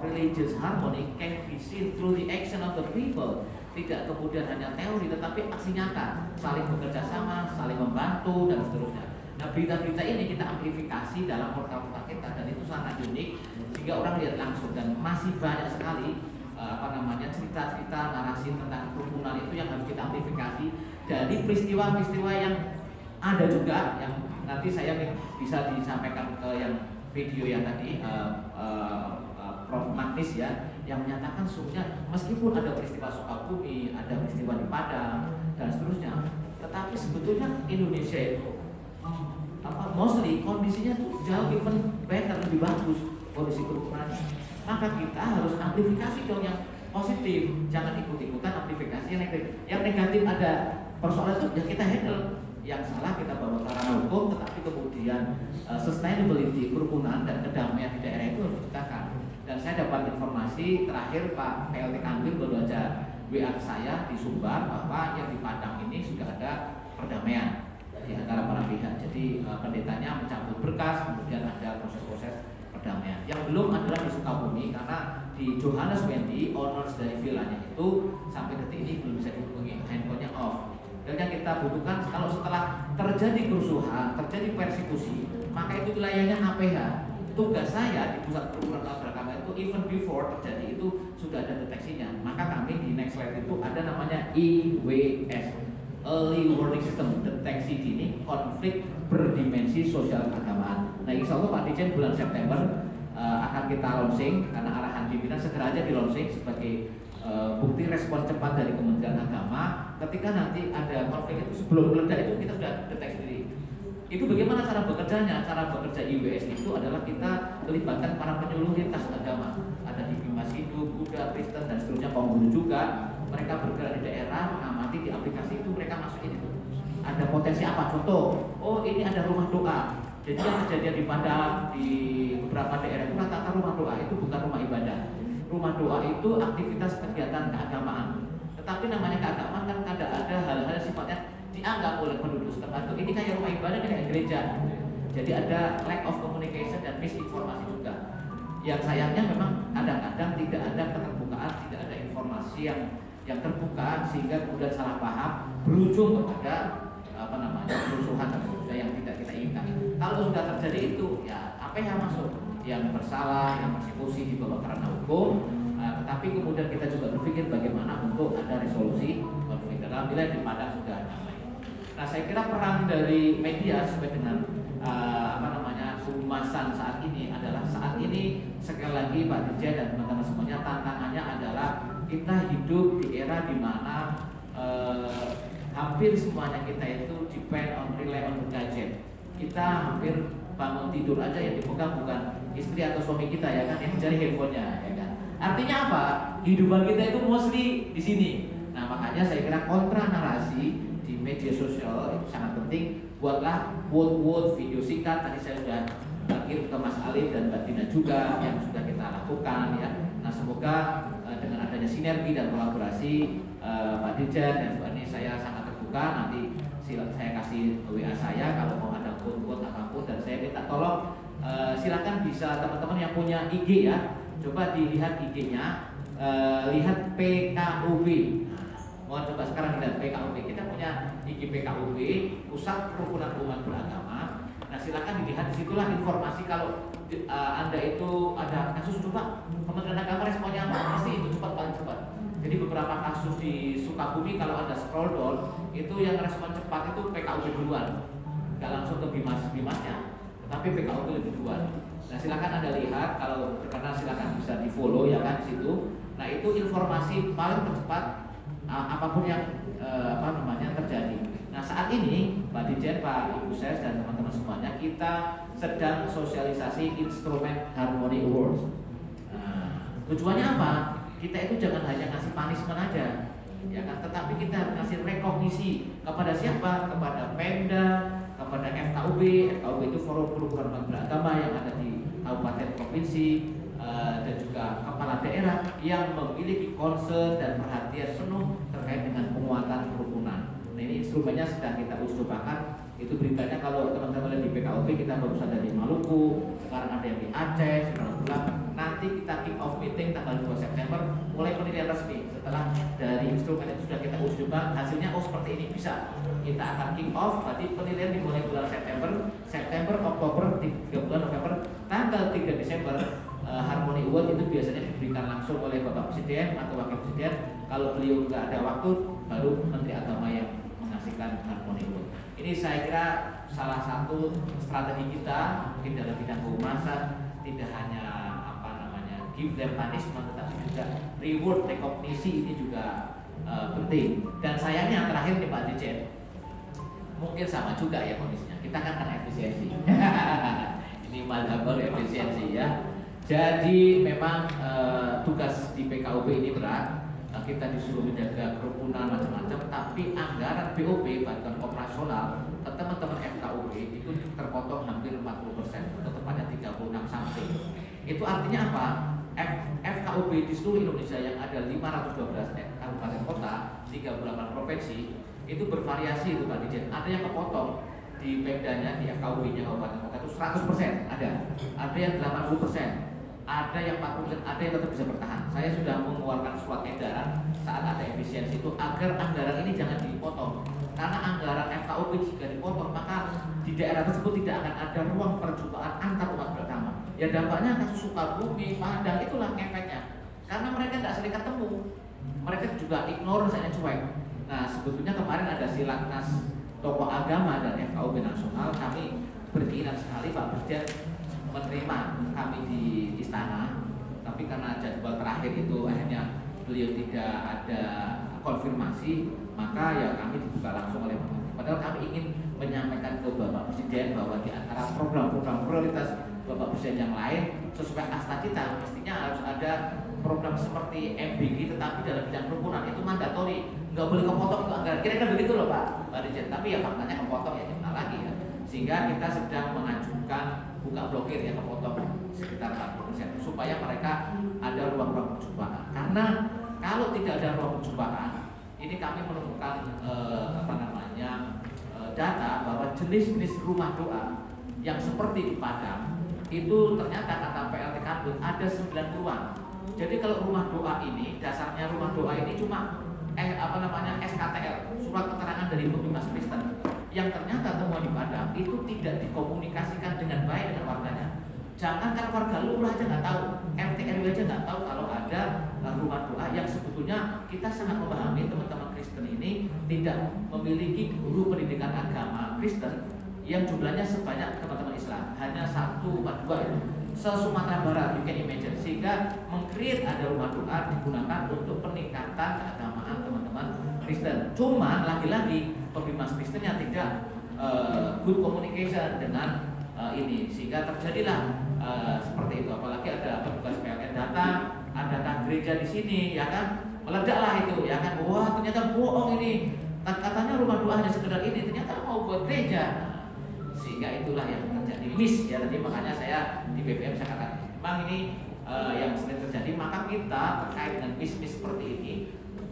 religious harmony can be seen through the action of the people. Tidak kemudian hanya teori tetapi aksi nyata, saling bekerja sama, saling membantu dan seterusnya. Nah, berita-berita ini kita amplifikasi dalam portal-portal kita dan itu sangat unik sehingga orang lihat langsung dan masih banyak sekali cerita-cerita narasi tentang kerukunan itu yang harus kita amplifikasi dari peristiwa-peristiwa yang ada juga yang nanti saya bisa disampaikan ke yang video yang tadi Prof. Magnis ya, yang menyatakan sesungguhnya meskipun ada peristiwa Sukabumi, ada peristiwa di Padang dan seterusnya, tetapi sebetulnya Indonesia itu mostly kondisinya tuh jauh even better, lebih bagus kondisi kerukunannya. Maka kita harus amplifikasi dong yang positif, jangan ikut-ikutan amplifikasi yang negatif. Yang negatif ada persoalan itu ya kita handle, yang salah kita bawa ke ranah hukum, tetapi kemudian sustainability, kerukunan dan kedamaian di daerah itu harus diciptakan. Dan saya dapat informasi terakhir Pak PLT Kanwil baru aja WA saya di Sumbar bahwa yang di Padang ini sudah ada perdamaian di antara para pihak. Jadi pendetanya mencabut berkas, kemudian ada proses-proses perdamaian. Yang belum adalah di Sukabumi karena di Johannes Wendy, owners dari villanya itu sampai detik ini belum bisa dihubungi, handphonenya off. Dan yang kita butuhkan kalau setelah terjadi kerusuhan, terjadi persekusi, maka itu wilayahnya APH. Tugas saya di pusat kerukunan beragama itu even before terjadi itu sudah ada deteksinya. Maka kami di next slide itu ada namanya IWS, Early Warning System, deteksi dini konflik berdimensi sosial keagamaan. Nah, insya Allah Pak Dirjen bulan September akan kita launching karena arahan pimpinan segera aja di launching sebagai bukti respon cepat dari Kementerian Agama ketika nanti ada konflik itu sebelum meledak itu kita sudah deteksi diri. Itu bagaimana cara bekerjanya? Cara bekerja IWS itu adalah kita melibatkan para penyuluh lintas agama. Ada di Bimas Hindu, Buddha, Kristen dan seterusnya, kaum guru juga. Mereka bergerak di daerah, mengamati di aplikasi itu mereka masukin itu. Ada potensi apa? Contoh, oh ini ada rumah doa. Jadi yang kejadian di Padang, di beberapa daerah itu rata-rata rumah doa itu bukan rumah ibadah. Rumah doa itu aktivitas kegiatan keagamaan. Tetapi namanya keagamaan kan kadang ada hal-hal sifatnya dianggap oleh penduduk setempat ini kayak rumah ibadah, kayak gereja. Jadi ada lack of communication dan misinformasi juga. Yang sayangnya memang kadang-kadang tidak ada keterbukaan, tidak ada informasi yang terbuka sehingga kemudian salah paham berujung kepada kerusuhan dan sebagainya yang tidak kita inginkan. Kalau sudah terjadi itu ya apa yang masuk, yang bersalah, yang persekusi dibawa ke ranah hukum. Tetapi kemudian kita juga berpikir bagaimana untuk ada resolusi konflik dalam wilayah di Padang sudah damai. Nah, saya kira peran dari media sesuai dengan humasan saat ini adalah saat ini sekali lagi Pak Dirjen dan teman-teman semuanya tantangannya adalah kita hidup di era di mana hampir semuanya kita itu rely on gadget. Kita hampir bangun tidur aja yang dipegang bukan istri atau suami kita ya kan, yang mencari handphonenya ya kan. Artinya apa? Kehidupan kita itu mostly di sini. Nah, makanya saya kira kontra narasi di media sosial itu sangat penting. Buatlah quote-quote, video singkat. Tadi saya sudah kirim ke Mas Alif dan Mbak Tina juga yang sudah kita lakukan ya. Nah, semoga dengan adanya sinergi dan kolaborasi Pak Dirjen dan Bu Ani, saya sangat terbuka. Nanti saya kasih WA saya kalau mau ada quote-quote apapun, dan saya minta tolong silakan bisa teman-teman yang punya IG ya, coba dilihat IG-nya, lihat PKUB. Mohon coba sekarang lihat PKUB. Kita punya IG PKUB, Pusat Kerukunan Umat Beragama. Nah, silakan dilihat, disitulah informasi kalau Anda itu ada kasus, coba Kementerian Agama responnya apa, pasti itu cepat, paling cepat. Jadi beberapa kasus di Sukabumi kalau Anda scroll down, itu yang respon cepat itu PKUB duluan, nggak langsung ke Bimasnya, tetapi PKUB lebih duluan. Nah, silakan Anda lihat, kalau berkenan silakan bisa di follow ya kan di situ. Nah, itu informasi paling tercepat apapun yang terjadi. Nah, saat ini Pak Dirjen, Pak Ibu Ses dan teman-teman semuanya, kita sedang sosialisasi instrumen Harmony Awards. Tujuannya apa? Kita itu jangan hanya ngasih punishment aja, ya kan? Tetapi kita harus ngasih rekognisi kepada siapa? Kepada Pemda, kepada FKUB. FKUB itu Forum Kerukunan Umat Beragama yang ada di kabupaten provinsi, dan juga kepala daerah yang memiliki concern dan perhatian penuh terkait dengan penguatan kerukunan. Nah, ini instrumennya sedang kita uji cobakan. Itu beritanya kalau teman-teman di PKUB, kita baru saja di Maluku, sekarang ada yang di Aceh, sekarang nanti kita kick off meeting menunjukkan hasilnya, oh seperti ini bisa. Kita akan kick off, berarti penilaian dimulai bulan September, Oktober, 3 bulan November, tanggal 3 Desember Harmony Award itu biasanya diberikan langsung oleh Bapak Presiden atau Wakil Presiden. Kalau beliau nggak ada waktu, baru Menteri Agama yang mengasihkan Harmony Award. Ini saya kira salah satu strategi kita mungkin dalam bidang kehumasan, tidak hanya give them punishment, tetapi juga reward, rekognisi ini juga penting. Dan sayangnya yang terakhir nih Pak Dirjen, mungkin sama juga ya kondisinya. Kita kan efisiensi. Ini madhabar efisiensi ya. Jadi memang tugas di PKUB ini berat. Kita disuruh menjaga kerukunan macam-macam, tapi anggaran BOP bantuan operasional ke teman-teman FKUB itu terpotong hampir 40%, atau tepatnya 36 something. Itu artinya apa? FKUB di seluruh Indonesia yang ada 512 kabupaten kota, 38 provinsi, itu bervariasi itu Pak Dirjen. Ada yang kepotong di Pemdanya, di FKUB-nya kabupaten kota itu 100%, ada yang 80%. Ada yang 40%, ada yang tetap bisa bertahan. Saya sudah mengeluarkan surat edaran saat ada efisiensi itu agar anggaran ini jangan dipotong. Karena anggaran FKUB jika dipotong, maka di daerah tersebut tidak akan ada ruang perjumpaan antar umat beragama. Ya dampaknya kasus Sukabumi, Padang, itulah efeknya. Karena mereka tidak sering ketemu, mereka juga ignore, misalnya cuek. Nah sebetulnya kemarin ada silaknas tokoh agama dan FKUB nasional, kami berkeinginan sekali Pak Presiden menerima kami di istana, tapi karena jadwal terakhir itu akhirnya beliau tidak ada konfirmasi, maka ya kami dibuka langsung oleh Bapak. Padahal kami ingin menyampaikan ke Bapak Presiden bahwa di antara program-program prioritas Bapak Presiden yang lain sesuai asta cita, mestinya harus ada program seperti MBG, tetapi dalam bidang kerukunan itu mandatori, nggak boleh kepotong itu anggaran. Kira-kira begitu loh Pak Dirjen. Tapi ya faktanya kepotong ya gimana lagi ya. Sehingga kita sedang mengajukan buka blokir yang kepotong sekitar 40% supaya mereka ada ruang-ruang perjumpaan. Karena kalau tidak ada ruang perjumpaan, ini kami menemukan data bahwa jenis-jenis rumah doa yang seperti di Padang itu ternyata kata PLT Kandung ada 9 ruang. Jadi kalau rumah doa ini, dasarnya rumah doa ini cuma SKTL, surat keterangan dari Pembimbing Kristen, yang ternyata temuan di Padang itu tidak dikomunikasikan dengan baik dengan warganya. Jangankan warga, lurah aja nggak tahu, RT RW aja nggak tahu kalau ada rumah doa yang sebetulnya kita sangat memahami teman-teman Kristen ini tidak memiliki guru pendidikan agama Kristen yang jumlahnya sebanyak teman-teman Islam, hanya 1 atau 2 itu se-Sumatera Barat, you can imagine. Sehingga meng-create ada rumah doa digunakan untuk peningkatan keagamaan teman-teman Kristen. Cuman lagi-lagi pembimbing Kristen yang tidak good communication dengan ini, sehingga terjadilah seperti itu. Apalagi ada petugas PLN datang, ada gereja di sini, ya kan, meledaklah itu, ya kan. Wah ternyata bohong ini, katanya rumah doa hanya sekedar ini, ternyata mau buat gereja. Sehingga itulah yang terjadi miss ya. Tadi makanya saya di BPM saya katakan, memang ini yang sering terjadi. Maka kita terkait dengan miss seperti ini,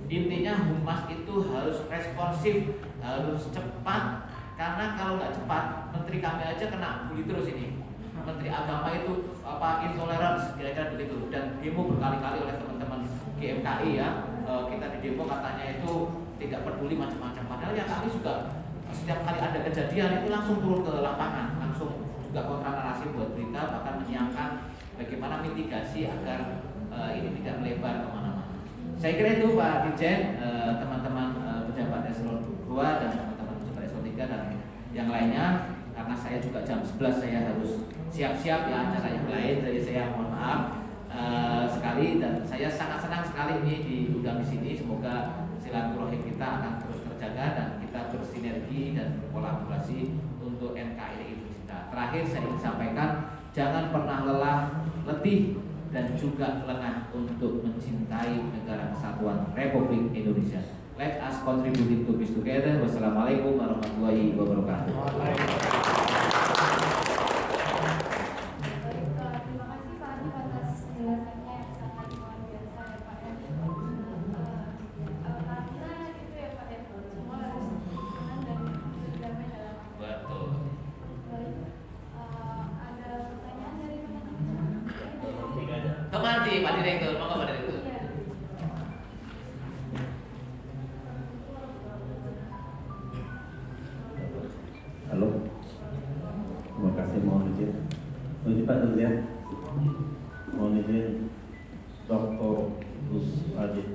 intinya humas itu harus responsif, harus cepat. Karena kalau nggak cepat, menteri kami aja kena bully terus ini. Menteri Agama itu intoleransi kira-kira begitu. Dan demo berkali-kali oleh teman-teman GMKI ya. Kita di demo katanya itu tidak peduli macam-macam. Padahal ya kami juga setiap kali ada kejadian itu langsung turun ke lapangan, langsung juga kontra narasi buat berita, bahkan menyiapkan bagaimana mitigasi agar ini tidak melebar kemana-mana. Saya kira itu Pak Dirjen, teman-teman pejabat eselon 2 dan teman-teman pejabat eselon 3 dan yang lainnya. Karena saya juga jam 11 saya harus siap-siap ya acara yang lain, jadi saya mohon maaf sekali, dan saya sangat senang sekali ini diundang di sini. Semoga silaturahim kita akan terus terjaga dan kita bersinergi dan berkolaborasi untuk NKRI itu kita. Terakhir saya ingin sampaikan, jangan pernah lelah, letih dan juga lengah untuk mencintai negara kesatuan Republik Indonesia. Let us contribute to peace together. Wassalamualaikum warahmatullahi wabarakatuh. Pak Direktur, monggo Pak Direktur.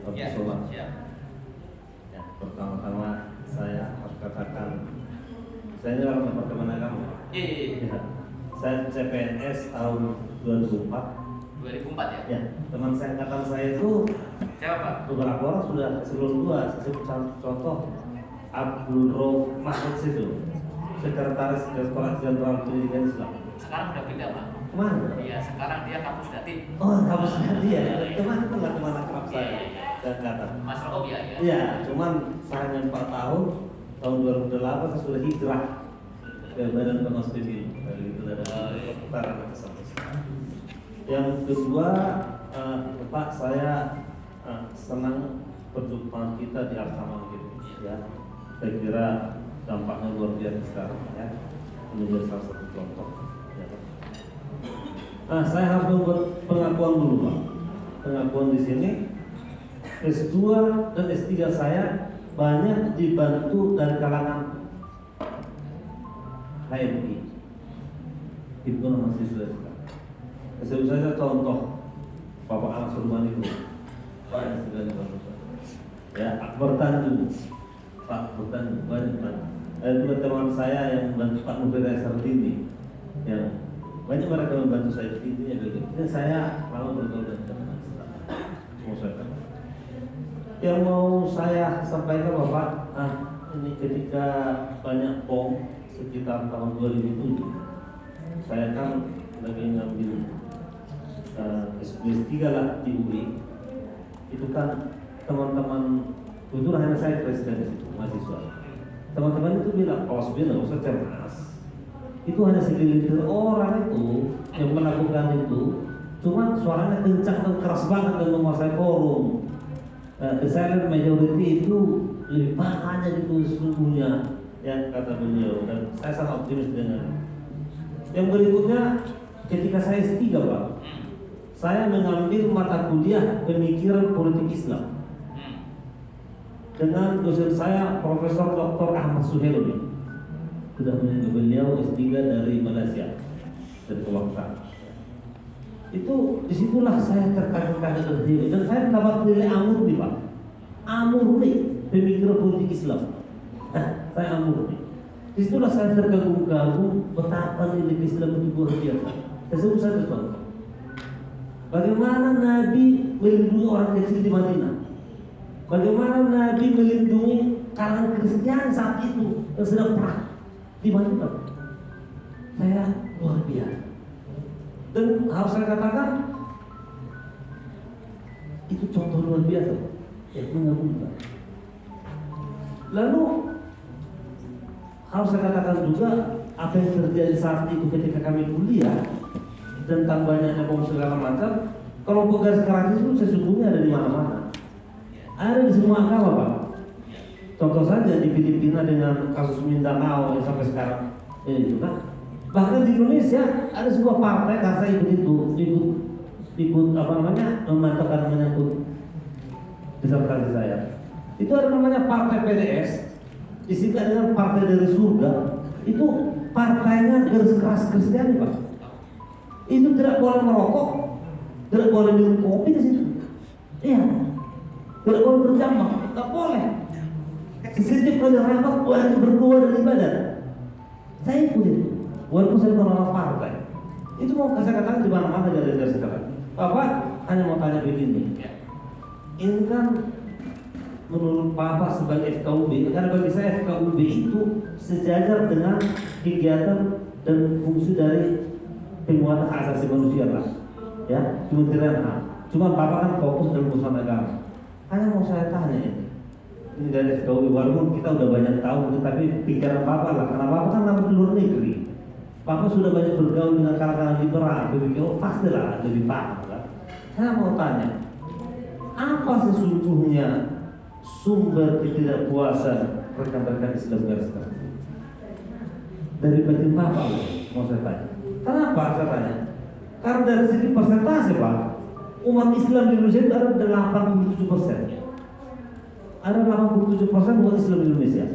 waktu Ya, sholat. siap. Ya, pertama-tama saya harus katakan, saya ini orang Departemen Agama. Iya. Ya, saya CPNS tahun 2004. 2004 ya? Ya, teman saya angkatan saya itu Siapa Pak? beberapa orang sudah sebelum dua. Saya sebut contoh Abdul Rauf Mahmud itu, sekretaris Direktorat Jenderal Pendidikan Islam. Sekarang udah pindah Pak. Kemana? Iya, sekarang dia kampus Datin. Oh, kamu sendiri ya? Kemana pernah kemana kerap saya? Dan kata. Mas Rob ya? Iya, cuman saya hanya 4 tahun. Tahun 2008 saya sudah hijrah ke Badan Pengawas PBB. Dari itu ada putaran sampai sekarang. Yang kedua, Pak, saya senang perjumpaan kita di Arsaman gitu ya. Saya kira dampaknya luar biasa sekarang ya. Ini menjadi salah satu contoh. Ya. Nah, saya harus membuat pengakuan dulu Pak. Pengakuan di sini S2 dan S3 saya banyak dibantu dari kalangan HMI, himpunan mahasiswa sekarang. Sebut saja contoh Bapak Anas Surman itu, banyak sekali bantuan. Ya, Akbar Tanjung, Pak Akbar Tanjung banyak banget. Ada juga teman saya yang membantu Pak Nubira Sardini, yang banyak mereka membantu saya di sini ya begitu. Dan saya lalu bergaul dengan teman mau saya katakan. Yang mau saya sampaikan Bapak, ini ketika banyak bom sekitar tahun 2007, saya kan lagi ngambil S3 lah di UI. Itu kan teman-teman, itu hanya saya presiden di situ, mahasiswa. Teman-teman itu bilang, kalau sebenarnya usah cermas. Itu hanya segelintir orang itu yang melakukan itu, cuma suaranya kencang dan keras banget dan menguasai forum. The silent majority itu lebih banyak itu sesungguhnya yang kata beliau, dan saya sangat optimis dengan. Yang berikutnya, ketika saya S3 Pak, saya mengambil mata kuliah pemikiran politik Islam dengan dosen saya Profesor Dr. Ahmad Suhelmi. Sudah menjadi beliau S3 dari Malaysia, dari Kewaksaan. Itu disitulah saya terkaget-kaget sendiri, dan saya mendapat nilai amurni Pak, amurni pemikiran politik Islam. Saya amurni. Disitulah saya terkagum-kagum betapa nilai Islam itu luar biasa. Saya sebut satu contoh. Bagaimana Nabi melindungi orang kecil di Madinah, bagaimana Nabi melindungi kalangan Kristiani saat itu yang sedang perang di Madinah. Saya luar biasa. Dan harus saya katakan itu contoh luar biasa yang mengagumkan. Lalu harus saya katakan juga apa yang terjadi saat itu ketika kami kuliah tentang banyaknya bom segala macam. Kelompok garis keras itu sesungguhnya ada di mana-mana, ada di semua agama Pak. Contoh saja di Filipina dengan kasus Mindanao yang sampai sekarang ini juga. Bahkan di Indonesia ada sebuah partai, karena saya ikut apa namanya, memantaukan menyangkut disertasi saya. Itu ada namanya Partai PDS, disingkat dengan Partai dari Surga. Itu partainya garis keras Kristiani Pak. Itu tidak boleh merokok, tidak boleh minum kopi di situ. Iya, tidak boleh berjamaah, tidak boleh. Setiap kali rapat boleh berdoa dan ibadah. Saya ikut itu. Walaupun saya bukan orang partai, itu mau saya katakan di mana-mana dari sekarang. Bapak hanya mau tanya begini, ini kan menurut Bapak sebagai FKUB, karena bagi saya FKUB itu sejajar dengan kegiatan dan fungsi dari penguatan hak asasi manusia lah, ya, Kementerian HAM. Cuma Bapak kan fokus dalam urusan agama. Hanya mau saya tanya ini dari FKUB, walaupun kita udah banyak tahu, tapi pikiran Bapak lah, karena Bapak kan lama di luar negeri. Bapak sudah banyak bergaul dengan kalangan liberal, berpikir pastilah lebih paham kan? Saya mau tanya, apa sesungguhnya sumber ketidakpuasan rekan-rekan Islam garis keras? Dari batin Bapak, mau saya tanya. Kenapa saya tanya? Karena dari segi persentase Pak, umat Islam di Indonesia itu ada 87%. Ada 87% umat Islam di Indonesia.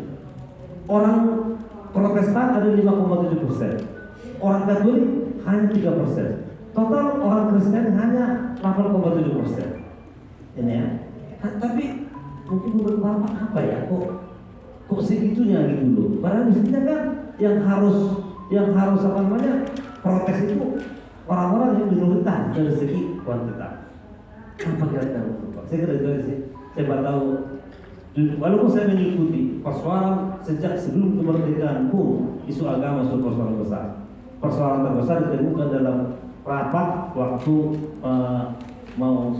Orang Protestan ada 5,7%. Orang Katolik hanya 3%. Total orang Kristen hanya 8,7%. Ini ya. Tapi mungkin beberapa apa ya kok segitunya gitu loh. Padahal mestinya kan yang harus apa namanya protes itu orang-orang yang minoritas dari segi kuantitas. Apa kira-kira Pak? Saya kira itu sih. Saya baru tahu. Walaupun saya mengikuti persoalan sejak sebelum kemerdekaan pun isu agama itu persoalan besar. Persoalan terbesar ditemukan dalam rapat waktu mau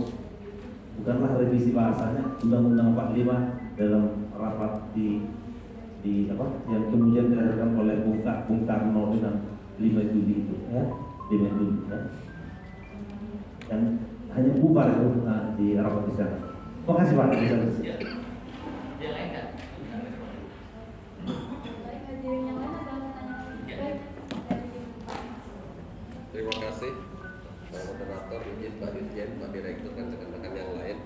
bukanlah revisi bahasanya Undang-Undang 45 dalam rapat di apa yang kemudian dilakukan oleh Bung Karno dengan 5 Juli itu ya 5 Juli ya. Dan hanya bubar itu di rapat di sana. Terima kasih Pak. Yang lain kan? Terima kasih Pak Moderator, izin Pak Dirjen, Pak Direktur dan rekan-rekan yang lain.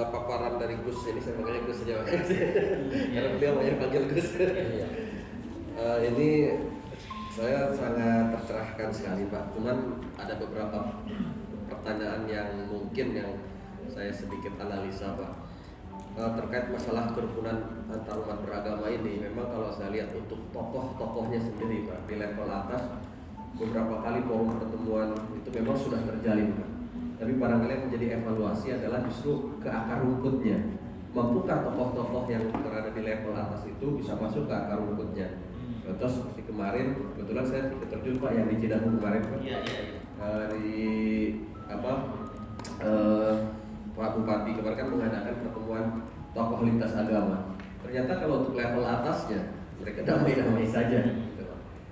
Paparan dari Gus ini saya panggilnya Gus saja karena beliau banyak panggil Gus. Ini saya sangat tercerahkan sekali Pak. Cuman ada beberapa pertanyaan yang mungkin yang saya sedikit analisa Pak. Terkait masalah kerukunan antar umat beragama ini, memang kalau saya lihat untuk tokoh-tokohnya sendiri Pak di level atas beberapa kali forum pertemuan itu memang sudah terjalin Pak. Tapi barangkali yang menjadi evaluasi adalah justru ke akar rumputnya. Mampukah tokoh-tokoh yang berada di level atas itu bisa masuk ke akar rumputnya? Contoh seperti kemarin, kebetulan saya terjun Pak yang di Cidahu kemarin Pak. Di apa? Pak Bupati kemarin kan mengadakan pertemuan tokoh lintas agama. Ternyata kalau untuk level atasnya mereka damai-damai saja. Gitu.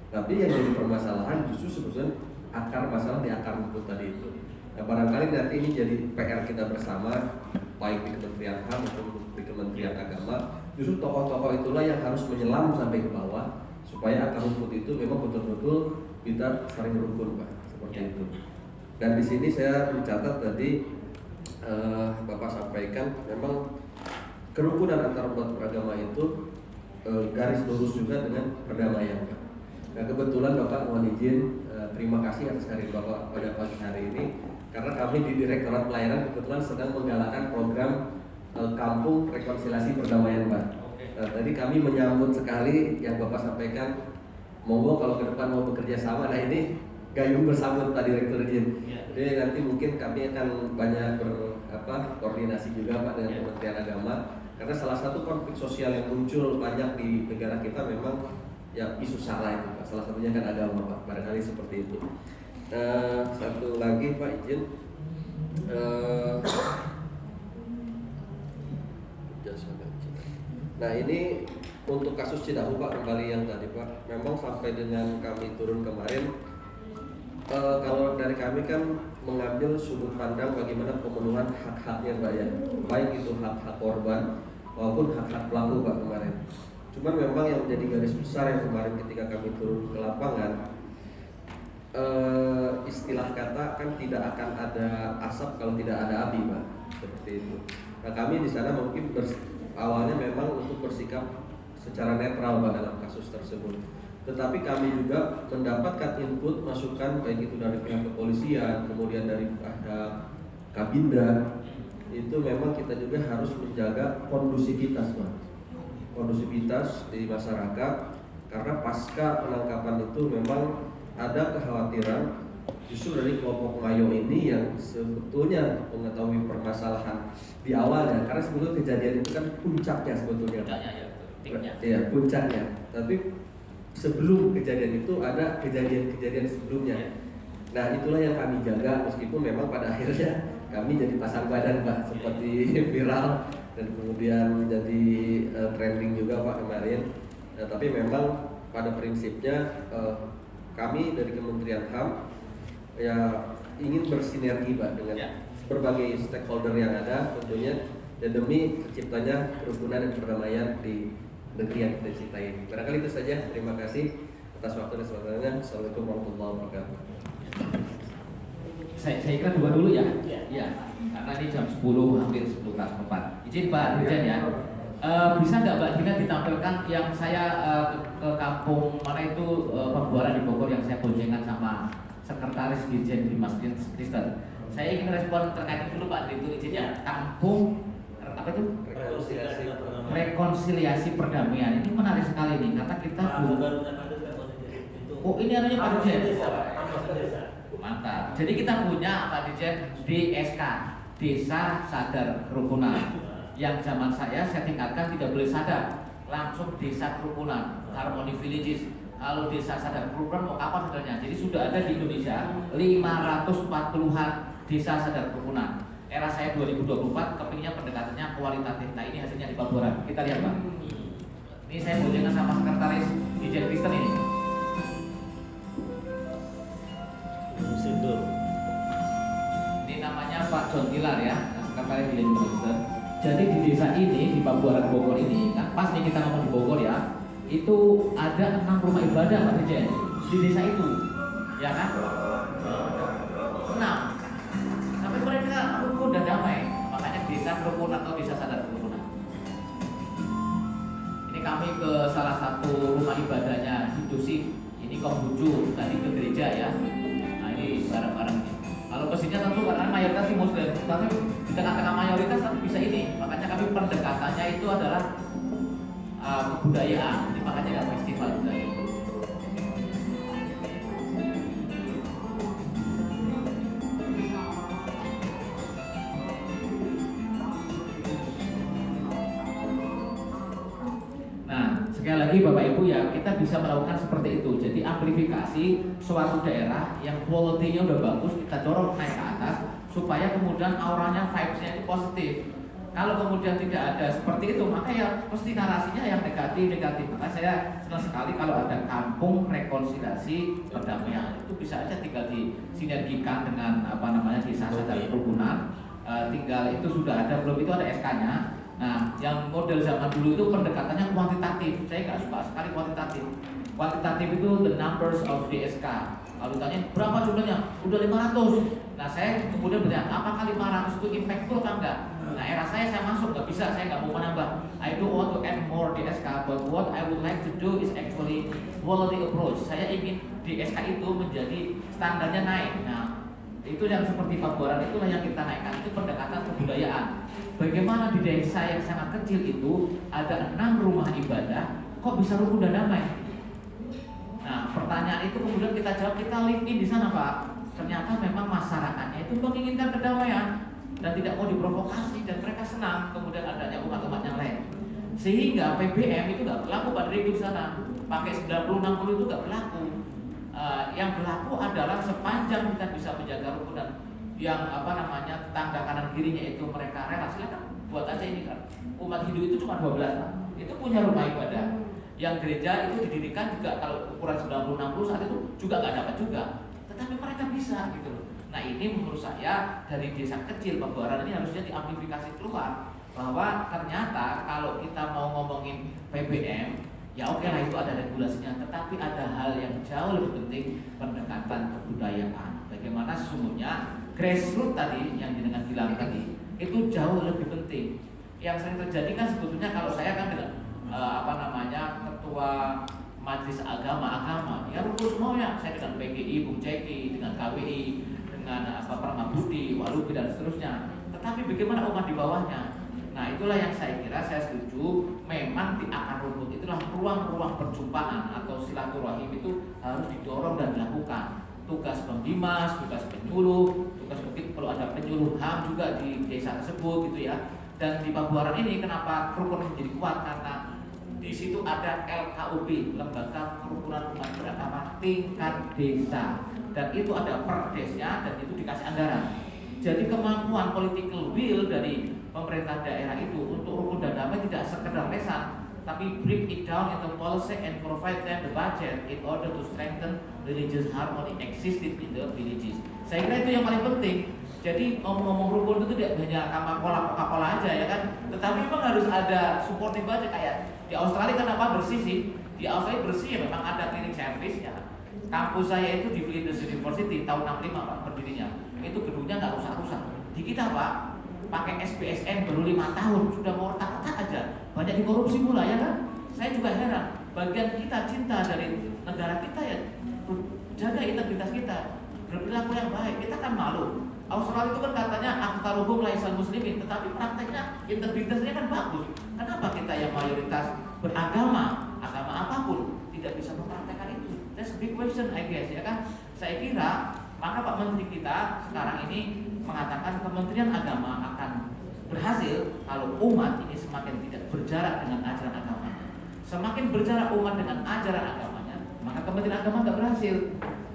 Tapi yang jadi permasalahan justru sebetulnya akar masalah di akar rumput tadi itu. Nah, barangkali nanti ini jadi PR kita bersama, baik di Kementerian HAM maupun di Kementerian Agama. Justru tokoh-tokoh itulah yang harus menyelam sampai ke bawah supaya akar rumput itu memang betul-betul kita saling rukun Pak, seperti itu. Dan di sini saya mencatat tadi Bapak sampaikan memang kerukunan antar umat beragama itu garis lurus juga dengan perdamaian Pak. Nah kebetulan Bapak mohon izin terima kasih atas hari Bapak pada pagi hari ini karena kami di Direktorat Pelayanan kebetulan sedang menggalakkan program Kampung Rekonsiliasi Perdamaian Pak. Nah, tadi kami menyambut sekali yang Bapak sampaikan, monggo kalau ke depan mau bekerja sama. Nah ini gayung bersambut Pak Direktur izin. Jadi nanti mungkin kami akan banyak koordinasi juga Pak dengan Kementerian Agama karena salah satu konflik sosial yang muncul banyak di negara kita memang ya isu sara itu Pak. Salah satunya kan agama Pak, barangkali seperti itu. Satu lagi Pak izin nah ini untuk kasus Cidahu Pak, kembali yang tadi Pak, memang sampai dengan kami turun kemarin kalau dari kami kan mengambil sudut pandang bagaimana pemenuhan hak-haknya Pak ya, baik itu hak-hak korban maupun hak-hak pelaku Pak kemarin. Cuman memang yang menjadi garis besar yang kemarin ketika kami turun ke lapangan, istilah kata kan tidak akan ada asap kalau tidak ada api Pak, seperti itu. Nah kami di sana mungkin awalnya memang untuk bersikap secara netral Pak dalam kasus tersebut. Tetapi kami juga mendapatkan input masukan baik itu dari pihak kepolisian, kemudian dari ada Kabinda. Itu memang kita juga harus menjaga kondusivitas Pak. Kondusivitas di masyarakat karena pasca penangkapan itu memang ada kekhawatiran justru dari kelompok Mayo ini yang sebetulnya mengetahui permasalahan di awalnya karena sebetulnya kejadian itu kan puncaknya sebetulnya. Iya, puncaknya. Tapi sebelum kejadian itu ada kejadian-kejadian sebelumnya. Nah itulah yang kami jaga meskipun memang pada akhirnya kami jadi pasang badan Pak seperti viral dan kemudian jadi trending juga Pak kemarin. Nah, tapi memang pada prinsipnya kami dari Kementerian HAM ya ingin bersinergi Pak dengan berbagai stakeholder yang ada tentunya dan demi terciptanya kerukunan dan perdamaian di negeri yang kita cintai. Barangkali itu saja. Terima kasih atas waktu dan semuanya. Assalamualaikum warahmatullahi wabarakatuh. Saya kira dulu ya. Ya. Karena ini jam 10 hampir 10:04. Izin Pak Dirjen ya. Bisa nggak Mbak Dina ditampilkan yang saya ke kampung mana itu Pembuaran di Bogor yang saya boncengan sama Sekretaris Dirjen Dimas Kristen. Saya ingin respon terkait itu dulu Pak Direktur izin ya. Kampung apa itu? Rekonsiliasi. Rekonsiliasi perdamaian. Ini menarik sekali nih karena kita oh ini adanya Pak Dirjen. Mantap. Jadi kita punya Pak Dirjen DSK, Desa Sadar Kerukunan. Yang zaman saya tingkatkan tidak boleh sadar, langsung Desa Kerukunan, Harmony Villages. Kalau Desa Sadar Kerukunan mau kapan sadarnya? Jadi sudah ada di Indonesia 540-an Desa Sadar Kerukunan. Era saya 2024 kepingnya pendekatannya kualitatif. Nah ini hasilnya di Pabuaran. Kita lihat Pak. Ini saya boncengan sama sekretaris Dirjen Kristen ini. Ini namanya Pak John Tilar ya, sekretaris Dirjen Kristen. Jadi di desa ini di Pabuaran Bogor ini kan pas nih kita ngomong di Bogor ya, itu ada 6 rumah ibadah Pak Dirjen di desa itu, ya kan? 6. Tapi mereka rukun dan damai, makanya desa kerukunan atau desa sadar kerukunan. Ini kami ke salah satu rumah ibadahnya Hindusi, ini Konghucu, tadi ke gereja ya. Nah ini bareng-bareng ini. Kalau kesini tentu karena mayoritas di Muslim, tapi di tengah-tengah mayoritas tapi bisa ini. Makanya kami pendekatannya itu adalah kebudayaan. Ini makanya ada festival budaya. Sekali lagi Bapak Ibu ya, kita bisa melakukan seperti itu. Jadi amplifikasi suatu daerah yang quality-nya udah bagus, kita dorong naik ke atas supaya kemudian auranya, vibes-nya itu positif. Kalau kemudian tidak ada seperti itu, maka ya pasti narasinya yang negatif. Maka saya senang sekali kalau ada kampung rekonsiliasi perdamaian. Itu bisa aja tinggal disinergikan dengan desa sadar kerukunan. Tinggal itu sudah ada, belum itu ada SK-nya. Nah, yang model zaman dulu itu pendekatannya kuantitatif. Saya nggak suka sekali kuantitatif. Kuantitatif itu the numbers of DSK. Lalu tanya berapa jumlahnya? Udah 500. Nah, saya kemudian bertanya, apakah 500 itu impactful kan enggak? Nah, era saya masuk nggak bisa, saya nggak mau menambah. I don't want to add more DSK, but what I would like to do is actually quality approach. Saya ingin DSK itu menjadi standarnya naik. Nah, itu yang seperti Pabuaran itulah yang kita naikkan. Itu pendekatan kebudayaan. Bagaimana di desa yang sangat kecil itu ada 6 rumah ibadah, kok bisa rukun dan damai? Nah, pertanyaan itu kemudian kita jawab, kita live in di sana Pak. Ternyata memang masyarakatnya itu menginginkan kedamaian dan tidak mau diprovokasi dan mereka senang kemudian adanya umat-umat yang lain. Sehingga PBM itu nggak berlaku pada ribu di sana, pakai 90-60 itu nggak berlaku. Yang berlaku adalah sepanjang kita bisa menjaga rukun dan yang tetangga kanan kirinya itu mereka rela, silakan buat aja ini kan. Umat Hindu itu cuma 12 Pak. Itu punya rumah ibadah. Yang gereja itu didirikan juga kalau ukuran 90-60 saat itu juga nggak dapat juga. Tetapi mereka bisa gitu loh. Nah ini menurut saya dari desa kecil Pabuaran ini harusnya diamplifikasi keluar bahwa ternyata kalau kita mau ngomongin PBM ya oke lah itu ada regulasinya, tetapi ada hal yang jauh lebih penting, pendekatan kebudayaan. Bagaimana sesungguhnya grassroots tadi yang dengan bilang tadi itu jauh lebih penting. Yang sering terjadi kan sebetulnya kalau saya kan dengan ketua majelis agama ya rukun semuanya. Saya dengan PGI, Bung Ceki, dengan KWI, dengan Perma Budi, Walubi dan seterusnya. Tetapi bagaimana umat di bawahnya? Nah itulah yang saya kira saya setuju. Memang di akar rumput itulah ruang-ruang perjumpaan atau silaturahim itu harus didorong dan dilakukan. Tugas pembimas, tugas penyuluh, tugas mungkin kalau ada penyuluh HAM juga di desa tersebut gitu ya. Dan di Pabuaran ini kenapa rukun menjadi kuat karena di situ ada LKUB, Lembaga Kerukunan Umat Beragama tingkat desa, dan itu ada perdesnya dan itu dikasih anggaran. Jadi kemampuan political will dari pemerintah daerah itu untuk rukun dan damai tidak sekedar lesan, tapi break it down into policy and provide them the budget in order to strengthen religious harmony existed in the villages. Saya kira itu yang paling penting. Jadi ngomong-ngomong rukun itu tidak hanya Coca-Cola aja ya kan, tetapi memang harus ada supporting budget. Kayak di Australia kenapa bersih sih? Di Australia bersih ya memang ada cleaning service ya. Kampus saya itu di Flinders University tahun 65 Pak berdirinya. Itu gedungnya nggak rusak-rusak. Di kita Pak pakai SPSN baru 5 tahun sudah mau retak-retak aja, banyak dikorupsi pula ya kan. Saya juga heran, bagian kita cinta dari negara kita ya jaga integritas kita, berperilaku yang baik. Kita kan malu. Australia itu kan katanya aktaruhum laisal muslimin, tetapi prakteknya integritasnya kan bagus. Kenapa kita yang mayoritas beragama, agama apapun tidak bisa mempraktekkan itu? That's a big question, I guess, ya kan? Saya kira maka Pak Menteri kita sekarang ini mengatakan Kementerian Agama akan berhasil kalau umat ini semakin tidak berjarak dengan ajaran agamanya. Semakin berjarak umat dengan ajaran agamanya, maka Kementerian Agama tidak berhasil.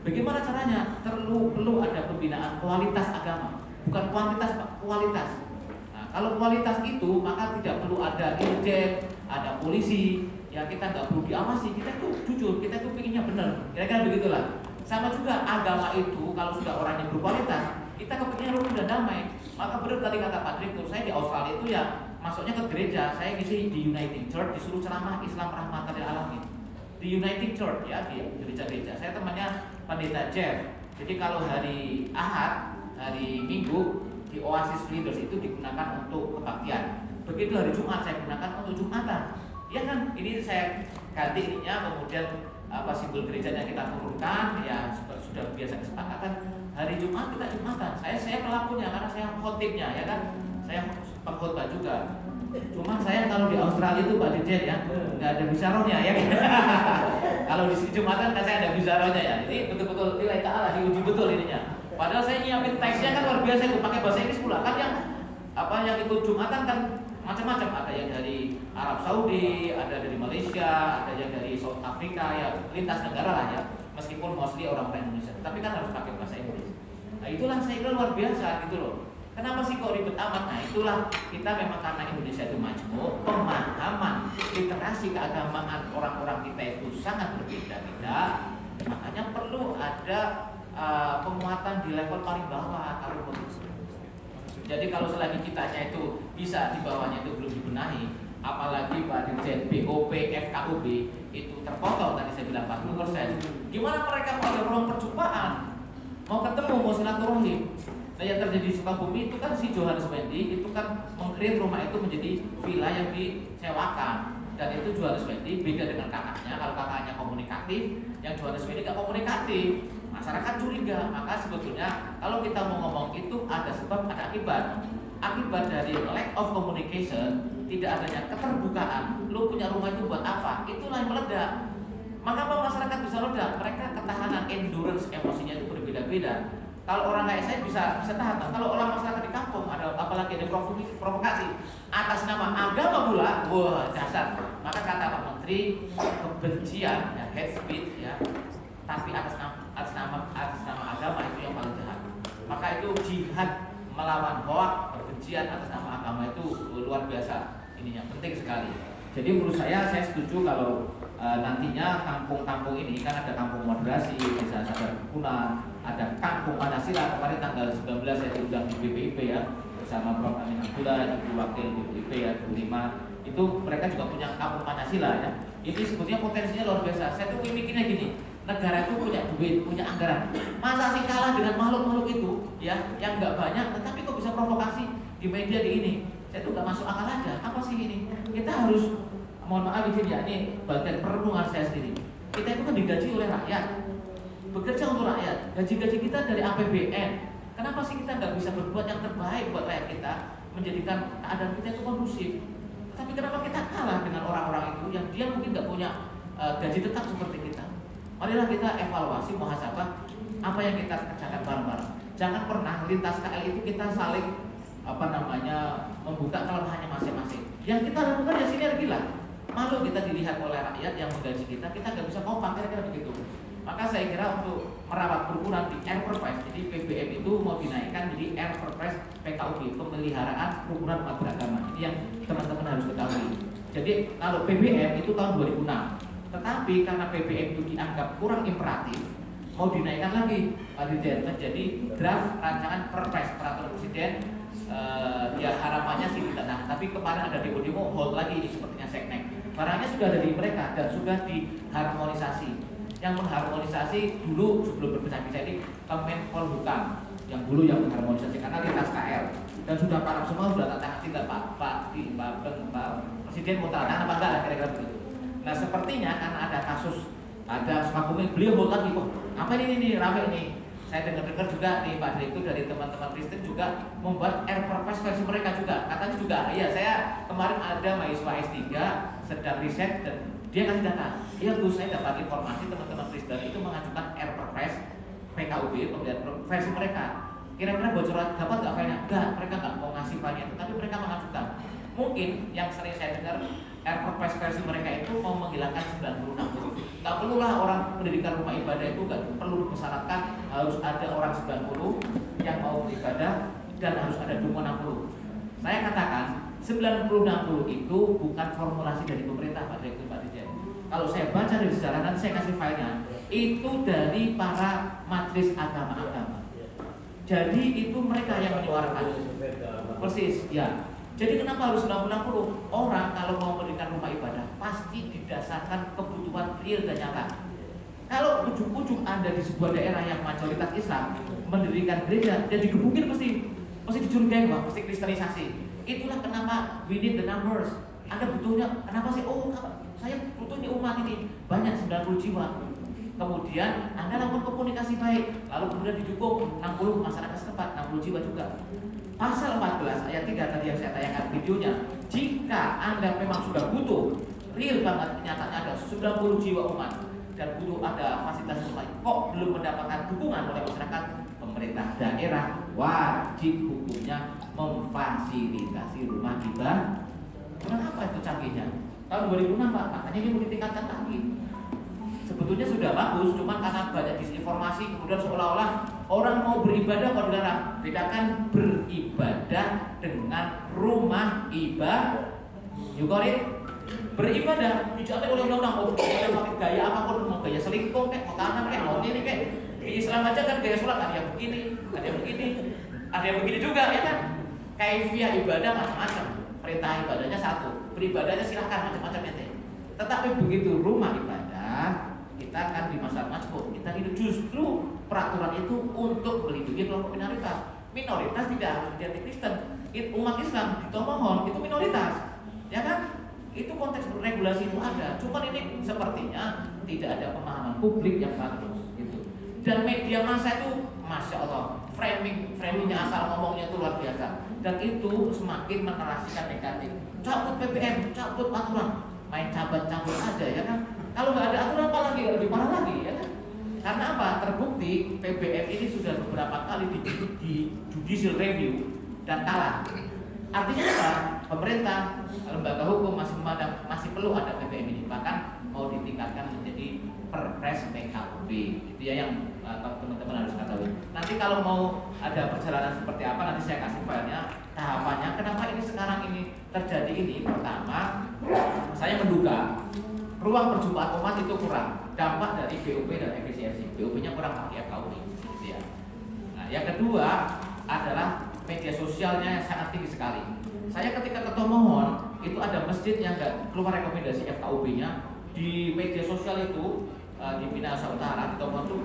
Bagaimana caranya? Perlu ada pembinaan kualitas agama, bukan kuantitas, Pak, kualitas. Nah, kalau kualitas itu maka tidak perlu ada intelijen, ada polisi, ya kita nggak perlu diawasi. Kita itu jujur, kita itu pinginnya benar. Kira-kira begitulah. Sama juga agama itu kalau sudah orangnya berkualitas, kita kepinginnya rukun dan damai. Maka benar tadi kata Pak Direktur, saya di Australia itu ya masuknya ke gereja, saya ngisi di Uniting Church, disuruh ceramah Islam rahmatan lil alamin. Di Uniting Church ya, di gereja-gereja. Saya temannya Pendeta Jeff. Jadi kalau hari Ahad, hari Minggu di Oasis Leaders itu digunakan untuk kebaktian. Begitu hari Jumat saya gunakan untuk Jumatan. Ya kan, ini saya ganti ininya, kemudian simbol gerejanya kita turunkan, ya sudah biasa kesepakatan. Hari Jumat kita Jumatan. Saya pelakunya karena saya khotibnya, ya kan. Saya pengkhotbah juga. Cuma saya kalau di Australia itu Pak Dirjen ya, nggak ada bisaronya ya. Kalau di sini Jumatan kan saya ada bisaronya ya. Ini betul-betul nilai ta'ala diuji betul ininya. Padahal saya nyiapin teksnya kan luar biasa, itu pakai bahasa Inggris pula. Kan yang ikut Jumatan kan macam-macam, ada yang dari Arab Saudi, ada dari Malaysia, ada yang dari South Africa, ya lintas negara lah ya. Meskipun mostly orang Indonesia, tapi kan harus pakai bahasa Inggris. Nah itulah saya kira luar biasa gitu loh. Kenapa sih kok ribet amat? Nah itulah kita memang karena Indonesia itu majmuk, pemahaman literasi keagamaan orang-orang kita itu sangat berbeda-beda. Makanya perlu ada penguatan di level paling bawah kalau begitu. Jadi kalau selagi kitanya itu bisa di bawahnya itu belum dibenahi, apalagi Pak Dirjen BOP, FKUB itu terpotong tadi saya bilang 40%. Gimana mereka mau ada ruang perjumpaan, mau ketemu, mau silaturahim? Nah, yang terjadi di Sukabumi itu kan si Johannes Wendy itu kan meng-create rumah itu menjadi villa yang disewakan. Dan itu Johannes Wendy beda dengan kakaknya. Kalau kakaknya komunikatif, yang Johannes Wendy gak komunikatif. Masyarakat curiga. Maka sebetulnya kalau kita mau ngomong itu ada sebab, ada akibat. Akibat dari lack of communication, tidak adanya keterbukaan. Lu punya rumah itu buat apa? Itulah yang meledak. Maka apa masyarakat bisa meledak? Mereka ketahanan endurance emosinya itu berbeda-beda. Kalau orang kayak saya bisa tahan. Kalau orang masyarakat di kampung ada apalagi ada provokasi atas nama agama pula, wah dasar. Maka kata Pak Menteri, kebencian, ya, hate speech, ya, tapi atas nama agama itu yang paling jahat. Maka itu jihad melawan hoak, kebencian atas nama agama itu luar biasa ininya, penting sekali. Jadi menurut saya setuju kalau nantinya kampung-kampung ini kan ada kampung moderasi, desa sadar guna, ada kampung Pancasila. Kemarin tanggal 19 saya diundang di BPIP ya bersama Prof. Amin Abdullah, Ibu Wakil BPIP ya 25. Itu mereka juga punya kampung Pancasila ya. Ini sebetulnya potensinya luar biasa. Saya tuh mikirnya gini, negara itu punya duit, punya anggaran. Masa sih kalah dengan makhluk-makhluk itu ya yang nggak banyak, tetapi kok bisa provokasi di media di ini? Saya tuh nggak masuk akal aja. Apa sih ini? Kita harus, mohon maaf izin ya, ini bagian perenungan saya sendiri. Kita itu kan digaji oleh rakyat, bekerja untuk rakyat. Gaji-gaji kita dari APBN. Kenapa sih kita nggak bisa berbuat yang terbaik buat rakyat kita, menjadikan keadaan kita itu kondusif? Tapi kenapa kita kalah dengan orang-orang itu yang dia mungkin nggak punya gaji tetap seperti kita? Marilah kita evaluasi, muhasabah apa yang kita kerjakan bareng-bareng. Jangan pernah lintas KL itu kita saling membuka kelemahannya masing-masing. Yang kita lakukan ya sinergi lah. Malu kita dilihat oleh rakyat yang menggaji kita nggak bisa kompak, kira-kira begitu. Maka saya kira untuk merawat kerukunan di Enterprise, jadi PBM itu mau dinaikkan jadi Enterprise PKUB, pemeliharaan kerukunan umat beragama. Ini yang teman-teman harus ketahui. Jadi kalau PBM itu tahun 2006, tetapi karena PBM itu dianggap kurang imperatif, mau dinaikkan lagi Pak Dirjen menjadi draft rancangan Perpres peraturan presiden. Ya harapannya sih kita tapi kemarin ada demo hold lagi ini sepertinya seknek. Barangnya sudah ada di mereka dan sudah diharmonisasi. Yang mengharmonisasi dulu sebelum berpisah-pisah ini Kemenpolhukam yang dulu yang mengharmonisasi karena lintas KL dan sudah para semua sudah tanda tangan Pak Presiden mau tanda tangan apa enggak kira-kira begitu. Nah sepertinya karena ada kasus ada Sukabumi beliau hold lagi kok. Apa ini rame ini? Saya dengar juga nih Pak Direktur dari teman-teman Kristen juga membuat Perpres versi mereka juga. Kata Katanya juga, iya saya kemarin ada mahasiswa S3 sedang riset dan dia kasih data. Iya Gus, saya dapat informasi teman-teman Kristen itu mengajukan Perpres PKUB pemilihan versi mereka. Kira-kira bocoran dapat nggak filenya? Enggak, mereka nggak mau ngasih filenya itu, tapi mereka mengajukan. Mungkin yang sering saya dengar Perpres versi mereka itu mau menghilangkan 96 huruf. Nggak perlulah orang pendidikan rumah ibadah itu nggak perlu mensyaratkan harus ada orang 90 yang mau beribadah dan harus ada 60. Saya katakan 90-60 itu bukan formulasi dari pemerintah Pak Direktur Pak Dirjen. Kalau saya baca dari sejarah, nanti saya kasih filenya, itu dari para majelis agama-agama. Jadi itu mereka yang menyuarakan. Persis, ya. Jadi kenapa harus 90-60? Orang kalau mau mendirikan rumah ibadah pasti didasarkan kebutuhan real dan nyata. Kalau ujung-ujung Anda di sebuah daerah yang mayoritas Islam mendirikan gereja, dia digebukin mesti dicurigai, Pak, mesti kristenisasi. Itulah kenapa we need the numbers. Anda butuhnya, kenapa sih? Oh, saya butuhnya umat ini banyak 90 jiwa. Kemudian Anda lakukan komunikasi baik, lalu kemudian didukung 60 masyarakat setempat, 60 jiwa juga. Pasal 14 ayat 3 tadi yang saya tayangkan videonya. Jika Anda memang sudah butuh, real banget kenyataannya ada 90 jiwa umat dan butuh ada fasilitas rumah, kok belum mendapatkan dukungan oleh masyarakat, pemerintah daerah wajib hukumnya memfasilitasi rumah ibadah. Kenapa itu canggihnya? Tahun 2006 Pak, makanya dia mau ditingkatkan lagi. Sebetulnya sudah bagus, cuman karena banyak disinformasi kemudian seolah-olah orang mau beribadah kok dilarang. Bedakan beribadah dengan rumah ibadah. You got it? Beribadah dijamin oleh undang-undang. Mau pakai gaya apapun, mau gaya selingkuh kayak, mau kanan kayak, mau ini kayak. Di Islam aja kan gaya sholat ada yang begini, ada yang begini, ada yang begini juga ya kan. Kaifiah ibadah macam-macam. Perintah ibadahnya satu, beribadahnya silahkan macam-macam ente. Tetapi begitu rumah ibadah, kita kan di masa majmuk, kita hidup justru peraturan itu untuk melindungi kelompok minoritas. Minoritas tidak harus menjadi Kristen. Umat Islam di Tomohon itu minoritas, ya kan? Itu konteks regulasi itu ada. Cuman ini sepertinya tidak ada pemahaman publik yang bagus, gitu. Dan media massa itu, masya Allah, framingnya asal ngomongnya itu luar biasa. Dan itu semakin menarasikan negatif. Cabut PPM, cabut aturan, main cabut-cabut aja, ya kan? Kalau nggak ada aturan apa lagi, lebih parah lagi, ya kan? Karena apa? Terbukti PPM ini sudah beberapa kali di judicial review dan kalah. Artinya apa? Pemerintah, lembaga hukum masih memandang masih perlu ada PPM ini, bahkan mau ditingkatkan menjadi Perpres PKUB. Itu ya yang teman-teman harus ketahui. Nanti kalau mau ada perjalanan seperti apa, nanti saya kasih filenya, tahapannya. Kenapa ini sekarang ini terjadi ini? Pertama, saya menduga ruang perjumpaan umat itu kurang, dampak dari BOP dan efisiensi. BOP-nya kurang pakai FKUB, gitu ya. Nah, yang kedua adalah media sosialnya yang sangat tinggi sekali. Saya ketika ke Tomohon itu ada masjid yang nggak keluar rekomendasi FKUB-nya di media sosial itu di Minahasa Utara di Tomohon itu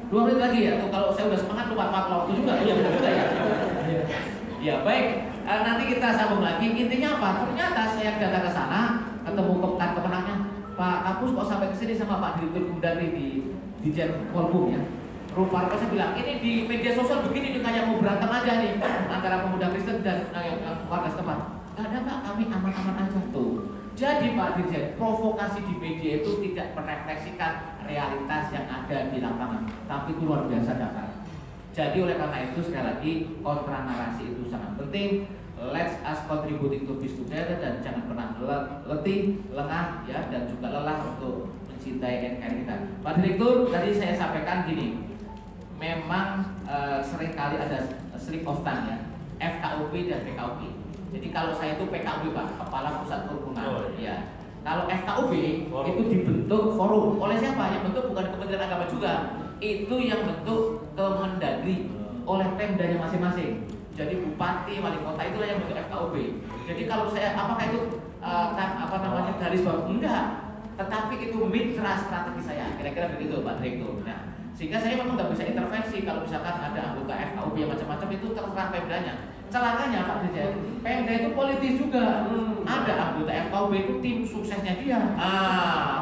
2 menit lagi ya. Tuh, kalau saya udah semangat lupa waktu juga. Iya benar juga ya. Ya baik, nanti kita sambung lagi. Intinya apa? Ternyata saya datang ke sana ketemu kemenangnya Pak Kapus kok sampai ke sini sama Pak Direktur Kemdagri di Jen Polhum ya. Rupa-rupa saya bilang ini di media sosial begini nih kayak mau berantem aja nih antara pemuda Kristen dan warga setempat. Gak ada Pak, kami aman-aman aja tuh. Jadi Pak Dirjen, provokasi di media itu tidak merefleksikan realitas yang ada di lapangan, tapi itu luar biasa dasar. Jadi oleh karena itu sekali lagi kontra narasi itu sangat penting. Let's us contributing to peace together dan jangan pernah letih, lengah ya dan juga lelah untuk mencintai NKRI kita. Pak Direktur, tadi saya sampaikan gini, memang seringkali ada slip of tongue ya, FKUB dan PKUB. Jadi kalau saya itu PKUB Pak, Kepala Pusat Kerukunan. Ya. Kalau FKUB itu dibentuk forum oleh siapa? Yang bentuk bukan Kementerian Agama juga, itu yang bentuk Kemendagri oleh Pemdanya masing-masing. Jadi bupati, wali kota itulah yang bentuk FKUB. Jadi kalau saya apakah itu garis bawah? Enggak. Tetapi itu mitra strategi saya. Kira-kira begitu Pak Direktur. Nah, sehingga saya memang nggak bisa intervensi kalau misalkan ada anggota FKUB yang macam-macam itu terserah Pemdanya. Celakanya Pak Dirjen, Pemda itu politis juga. Ada anggota FKUB itu tim suksesnya dia.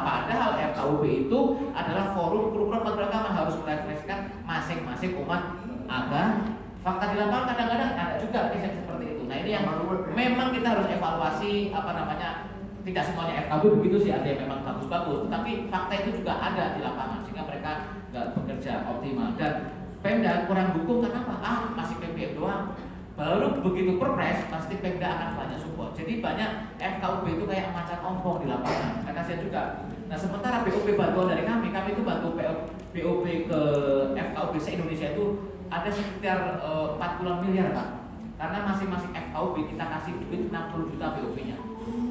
Padahal FKUB itu adalah forum kerukunan umat beragama, harus merefleksikan masing-masing umat agama. Fakta di lapangan kadang-kadang ada juga kisah seperti itu. Nah ini yang yang memang kita harus evaluasi tidak semuanya FKB begitu sih, ada yang memang bagus-bagus, tapi fakta itu juga ada di lapangan sehingga mereka nggak bekerja optimal. Dan Pemda kurang dukung kenapa? Masih PPM doang. Baru begitu perpres pasti Pemda akan banyak support. Jadi banyak FKUB itu kayak macan ompong di lapangan. Kasihan juga. Nah sementara BOP bantuan dari kami itu bantu BOP ke FKUB se-Indonesia itu ada sekitar 40 miliar Pak. Karena masing-masing FKUB kita kasih duit 60 juta BOP-nya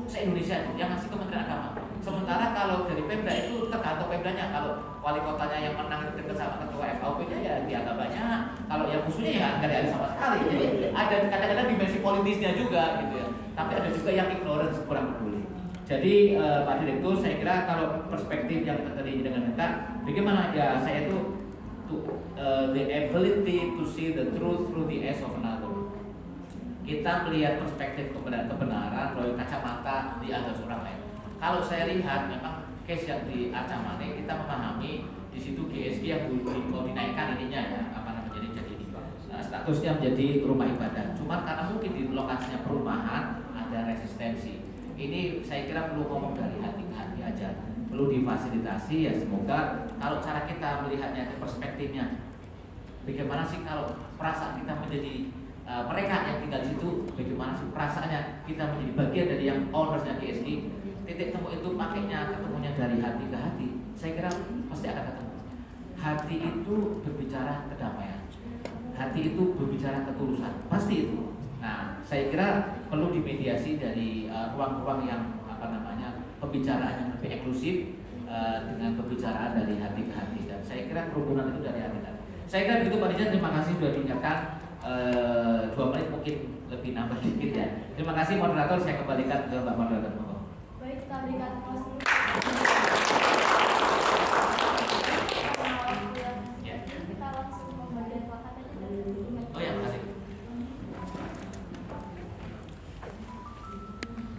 se-Indonesia itu yang ngasih Kementerian Agama. Sementara kalau dari Pemda itu tergantung Pemdanya. Kalau wali kotanya yang menang itu dekat sama ketua FKUB-nya ya dia agak banyak. Kalau yang musuhnya ya nggak ada sama sekali. Jadi ada kadang-kadang dimensi politisnya juga gitu ya. Tapi ada juga yang ignorance kurang peduli. Jadi Pak Direktur, saya kira kalau perspektif yang tadi dengan kita, bagaimana ya saya itu the ability to see the truth through the eyes of another. Kita melihat perspektif kebenaran melalui kacamata di atas orang lain. Kalau saya lihat memang case yang di Acamane kita memahami di situ GSG yang mau dinaikkan ininya ya jadi statusnya menjadi rumah ibadah. Cuma karena mungkin di lokasinya perumahan ada resistensi. Ini saya kira perlu ngomong dari hati ke hati aja. Perlu difasilitasi ya, semoga kalau cara kita melihatnya ke perspektifnya. Bagaimana sih kalau perasaan kita menjadi mereka yang tinggal di situ, bagaimana sih perasaannya kita menjadi bagian dari yang ownersnya GSG. Titik temu itu pakainya ketemunya dari hati ke hati. Saya kira pasti akan ketemu. Hati itu berbicara kedamaian. Hati itu berbicara ketulusan. Pasti itu. Nah, saya kira perlu dimediasi dari ruang-ruang yang pembicaraan yang lebih eksklusif dengan pembicaraan dari hati ke hati. Dan saya kira kerukunan itu dari hati ke hati. Saya kira begitu Pak Dirjen, terima kasih sudah diingatkan. 2 menit mungkin lebih nambah sedikit ya. Terima kasih moderator, saya kembalikan ke Mbak Moderator. Baik, kita berikan aplaus dulu.